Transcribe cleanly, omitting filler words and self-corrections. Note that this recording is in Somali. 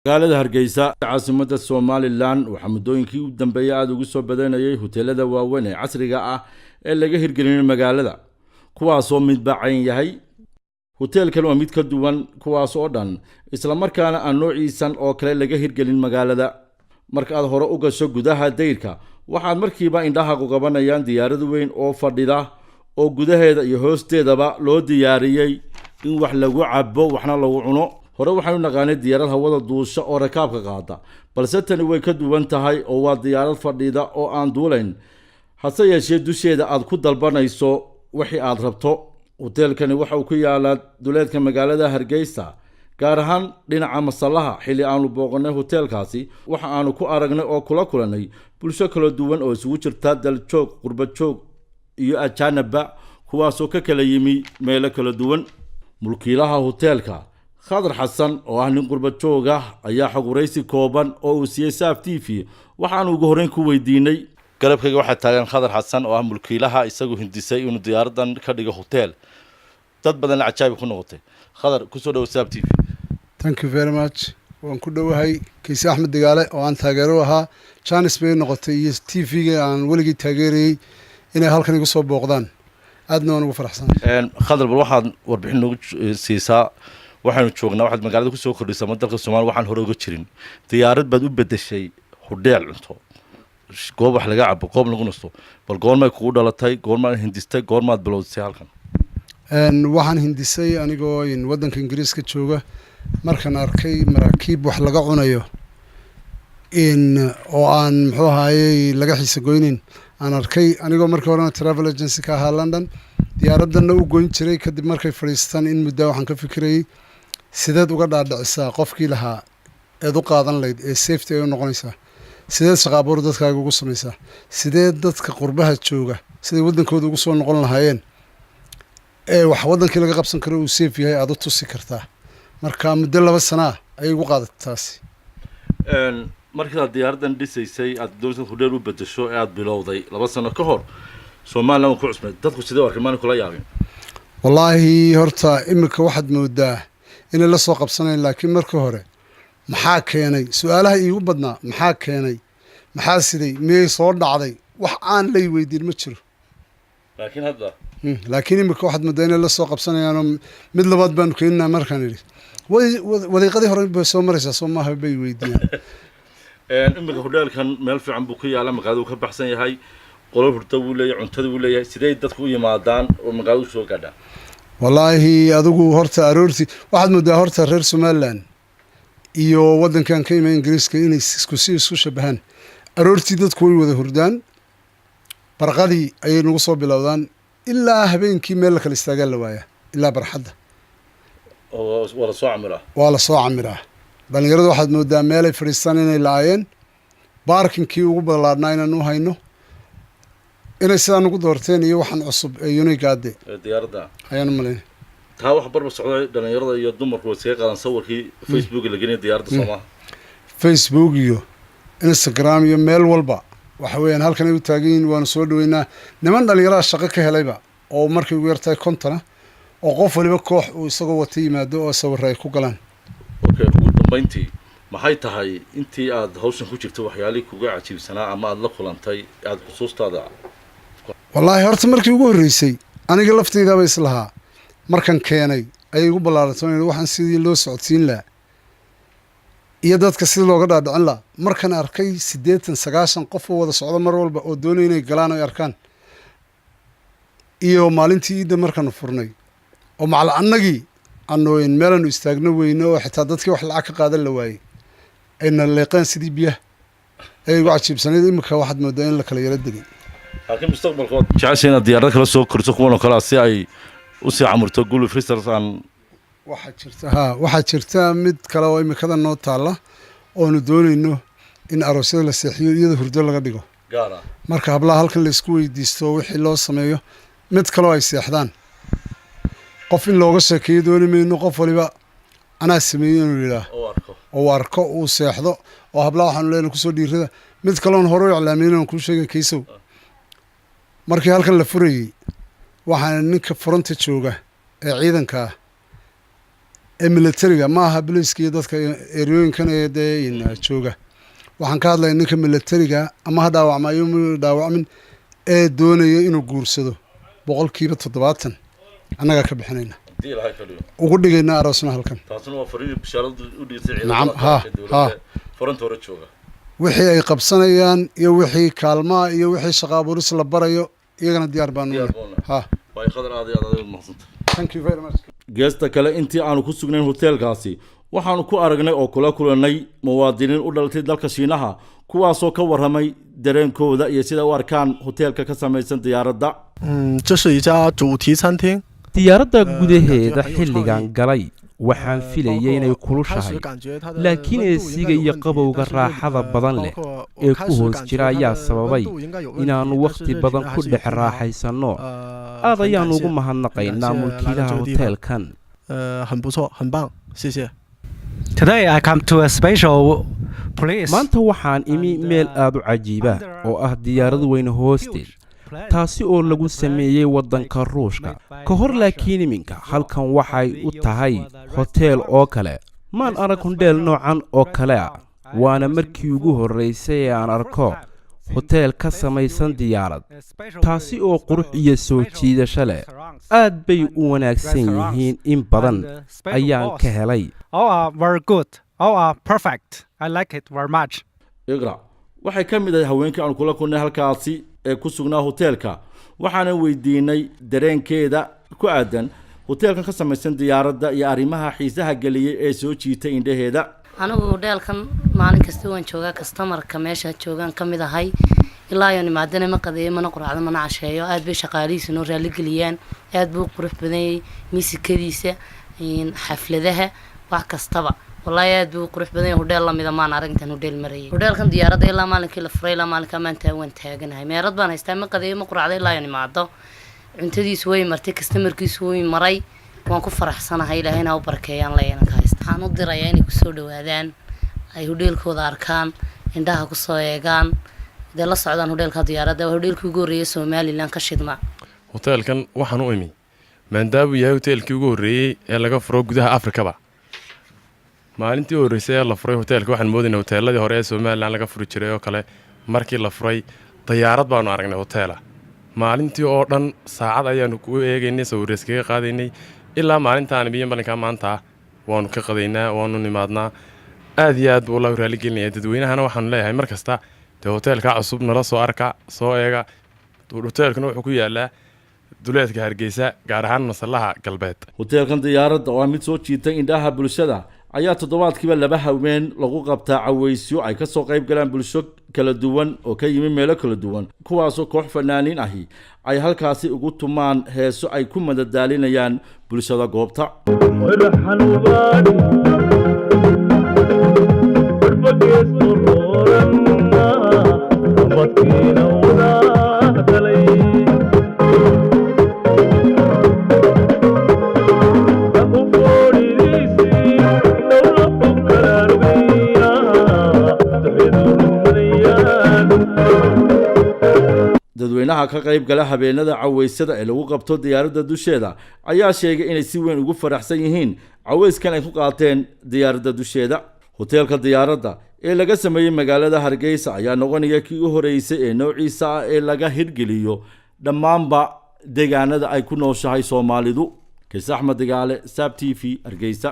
magaalada Hargeysa caasimadda Somaliland waxa muddooyinkii u dambeeyay aad ugu soo badanayay hoteelada waaweyn ee casriga ah ee laga hirgeliyay magaalada kuwaas oo midbaacan yahay hoteelkan waa mid ka duwan kuwaas oo dhan isla markaana aan noociisan oo kale laga hirgelin magaalada marka aad hore u gasho gudaha dayrka waxaad markiiba indhaha ku qabanayaan diyaarad weyn oo fadhida oo gudaheeda iyo hoosteedaba loo diyaariyay in wax lagu cabo waxna lagu cuno hore waxaanu naqaanay diyaarad hawada duusha oo rakaabka qaada balse tani way ka duwan tahay oo waa diyaarad fadhida oo aan duulayn hase yeeshee dusheeda aad ku dalbanayso wixii aad rabto hoteelkani waxa uu ku yaalaa duleedka magaalada Hargeysa gaar ahaan dhinaca masallaha xilli aanu booqanay hoteelkaasi waxa aanu ku aragnay oo kula kulanay bulsho kala duwan oo isugu jirta daljoog qurba joog iyo ajaanaba kuwaas oo ka kala yimi meelo kala duwan mulkiilaha hoteelka Khadar Xasan oo ah nin qurba joog ah ayaa xogureysi kooban oo uu siiyay Saaf TV waxaan ugu horreyn ku weydiinay galabkayga waxa taagan Khadar Xasan oo ah mulkiilaha isagu hindisay inuu diyaaradan ka dhigo hotel dad badan ajaayib ku noqotay Khadar ku soo dhaw Saaf TV. Thank you very much waan ku dhawahay Kiisa Axmed Digaale oo aan taageero ahaa chance bay noqotay iyo TV-ga aan waligii taageeray inay halkan igu soo booqdaan aadna waan ugu faraxsanahay Khadar bal waxaad warbixin noogu siisaa waxaanu joognaa waxaad magaalada ku soo kordhisay dalka Soomaaliya waxaan hore uga jirin diyaarad baad u bedeshay hodheel cunto goob wax laga cabo goob lagu nasto bal goorma kugu dhalatay goorma hindistay goormaad bilowday halkan waxaan hindisay anigoo in wadanka Ingiriiska jooga markaan arkay maraakiib wax laga cunayo oo aan muxuu ahaayay laga xiisa goynin aan arkay anigoo markii horena travel agency ka ahaa London diyaaradana u goyn jiray kadib markay fariistaan in muddo waxaan ka fikirayay sideed uga dhaadhicisaa qofkii lahaa eed u qaadan lahayd ee safety ay u noqonaysaa sideed shaqaabuur dadkaaga ugu samaysaa sideed dadka qurbaha jooga siday wadankooda ugu soo noqon lahaayeen ee wax wadankii laga qabsan karo uu safe yahay aad u tusi kartaa marka muddo 2 sano ay ugu qaadatay taasi markii aad diyaaradan dhisaysay aad dowladda hodheel u bedesho ee aad bilowday 2 sano ka hor Soomaaliland ku cusbay dadku sidoo arrimahan kula yaabeen wallahi horta imika waxaad moodaa inay la soo qabsanayeen laakiin markii hore maxaa keenay su'aalaha iigu badnaa maxaa keenay maxaa siday miyay soo dhacday wax aan la weydiin ma jiro laakiin imika waxaad moodaa inay la soo qabsanayaan mid labaad baan keenaa markaan idhi wadiiqadii hore bay soo maraysaa soo maaha bay weydiiyaan imika hodheelkan meel fiican buu ku yaalaa magaalada uu ka baxsan yahay qolo hurta uu leeyahay cuntada uu leeyahay sidee dadku u yimaadaan oo magaalada soo gaadhaan wallahi adigu horta aroorti waxaad moodaa horta reer Somaliland iyo wadankan ka imaan Ingiriiska inay isku shabahan aroorti dadku way wada hurdaan barqadii ay nagu soo bilowdaan ilaa habeenkii meel kale istaagan la waaya ilaa barxadda oo wala soo camiraa dhalinyaradu waxaad moodaa meel ay fariistaan inay laayeen baarkinkii ugu balaadnaa inaan u hayno inay sidaan ugu doorteen iyo waxaan cusub ee unigaade diyaarada ayaan maleyn taa wax barbar socday dhalinyarada iyo dumarku way iska qaadan sawirkii Facebook la geliyay diyaarada Soomaaliya Facebook iyo Instagram iyo meel walba waxa weeyaan halkan ay u taagan waan soo dhaweynaa niman dhalinyarada shaqo ka helayba oo markii ugu yartay kontana oo qof waliba koox uu isagoo wata yimaado oo sawir ay ku galaan okay ugu dambeyntii maxay tahay intii aad hawshan ku jirtay waxyaalii kuga cajiibsanaa ama aad la kulantay aad xusuustaada wallahi horta markii ugu horeysay aniga laftayda bay islahaa markan keenay ay ugu balaaratay waxaan sidii loo socodsiin lahaa iyo dadka sidii looga dhaadhicin lahaa markan arkay 80-90 qof oo wada socdo mar walba oo doonay inay galaan oo arkaan iyo maalintii idda markan furnay oo macal annagii annooyin meelan istaagno weyno oo xitaa dadkii wax lacag ka qaadan la waayay ayna leeqaan sidii biyaha ay ugu cajiibsanayd imika waxaad moodaa in la kala yara degay laakiin mustaqbalkood jacayna diyaarada kala soo korto kuwan kala si ay u sii camurto gulu freestars aan waxa jirta mid kale oo imikada noo taala oo nu doonayno in aroosyada la seexiyo iyada hurdo laga dhigo gaara marka hablaha halkan la isku weydiisto wixii loo sameeyo mid kale oo ay seexdaan qof in looga sheekeeyo doonayno qof waliba anaa sameeyay inuu yiraahdo oo arko uu seexdo oo hablaha waxaan leeyahay ku soo dhiirada mid kale oo hore u iclaamiyay ku sheegay Kiisow markii halkan la furayay waxaan ninka fronta jooga ee ciidanka ah militariga ma aha booliiska iyo dadka erooyinkan ee dee jooga waxaan ka hadlayaa ninka militariga ama ha dhaawacmayo ma dhaawacmin ee doonaya inuu guursado 70% annaga ka bixinayna ugu dhigayna aroosna halkan taasuna waa fariin bishaaradu u dhiisay ciidamada furanta hore jooga wixii ay qabsanayaan iyo wixii kaalmaa iyo wixii shaqo abuuris la barayo iyagana diyaar baan u nahay way qadar aad iyo aad mahadsantahay thank you very much geesta kale intii aanu ku sugnayn hoteelkaasi waxaanu ku aragnay oo kula kulanay muwaadiniin u dhalatay dalka Shiinaha kuwaasoo ka warramay dareenkooda iyo sida u arkaan hoteelka ka samaysan diyaaradda 这是一家主题餐厅 diyaaradda gudaheeda xilligan galay waxaan filayay inay kulushahay laakiin eesiga iyo qabowga raaxada badan leh ee ku hoos jira ayaa sababay inaannu wakhti badan ku dhex raaxaysanno aad ayaannu ugu mahadnaqaynaa mulkiilaha hoteelkan maanta waxaan imi meel aad u cajiiba oo ah diyaarad weyne hoosteed taasi oo lagu sameeyey waddanka ruushka ka hor laakiin iminka halkan waxay u tahay hoteel oo kale maan arag hundheel noocan oo kale ah waana markii ugu horraysay ee aan arko hoteel ka samaysan diyaarad taasi oo qurux iyo soo jiidasho leh aad bay u wanaagsan yihiin in badan ayaan ka helay igra waxay ka mid ahay haweenkii aan kula kulnay halkaasi ee ku sugnaa hoteelka waxaana weydiinay dareenkeeda ku aadan hoteelkan ka samaysan diyaaradda iyo arrimaha xiisaha geliyay ee soo jiitay indhaheeda anigu hoteelkan maalin kasta waan joogaa customerka meesha joogaan ka mid ahay ilaa iyo nimaadana ma qadeeyo mana quraacdo mana casheeyo aad bay shaqaalihiisa noo raali geliyaan aad buu qurux badan yahay miisikadiisa xafladaha wax kastaba والله يا دو قرح بدين هوديل الله ميدا ما نارك تن هوديل مري هوديل كان ديارة ده إلا مالك إلا فري إلا مالك ما أنت وين تاجنا هاي ميرد بنا يستعمل قديم مقرع ده لا يعني ما عدا أنت دي سوي مرتك استمر كي سوي مري وانكو فرح سنة هاي لهنا وبركيان لا يعني كايست حنود رياني كسود وهذان هاي هوديل كود أركان عندها كصايقان ده الله صعدان هوديل كديارة ده هوديل كيجوري سومالي لان كشيد ما هوديل كان وحنو إمي من دابو يا هوديل كيجوري يلا كفروق ده أفريقيا بقى maalintii horeysay la furay hoteelka waxaan moodinay hoteeladii hore ee Soomaaliland laga furi jiray oo kale markii la furay diyaarad baanu aragnay hoteela maalintii oo dhan saacad ayaanu ku eegaynay sawirkiiska qaadaynay ilaa maalintaan biyo balanka maanta waanu ka qadaynaa waanu nimaadnaa aad iyo aad buu la raali gelinay dadweynahana waxaan leeyahay markasta hoteelka cusub nala soo arka soo eega hoteelkana wuxuu ku yaalaa duleedka Hargeysa gaar ahaan masallaha galbeed hoteelkan diyaaradda oo mid soo jiitay indhaha bulshada ayaa toddobaadkiiba laba haween lagu qabtaa caweysyo ay ka soo qayb galaan bulsho kala duwan oo ka yimi meelo kala duwan kuwaasoo koox fanaaniin ahi ay halkaasi ugu tumaan heeso ay ku madadaalinayaan bulshada goobta dadweynaha ka qayb gala habeenada caweysada ee lagu qabto diyaaradda dusheeda ayaa sheegay inay si weyn ugu faraxsan yihiin caweyskan ay ku qaateen diyaaradda dusheeda hoteelka diyaaradda ee laga sameeyay magaalada Hargeysa ayaa noqonaya kii u horeysay ee noociisa ah ee laga hirgeliyo dhammaanba deegaanada ay ku nooshahay Soomaalidu Kays Axmed Digaale SAB TV Hargeysa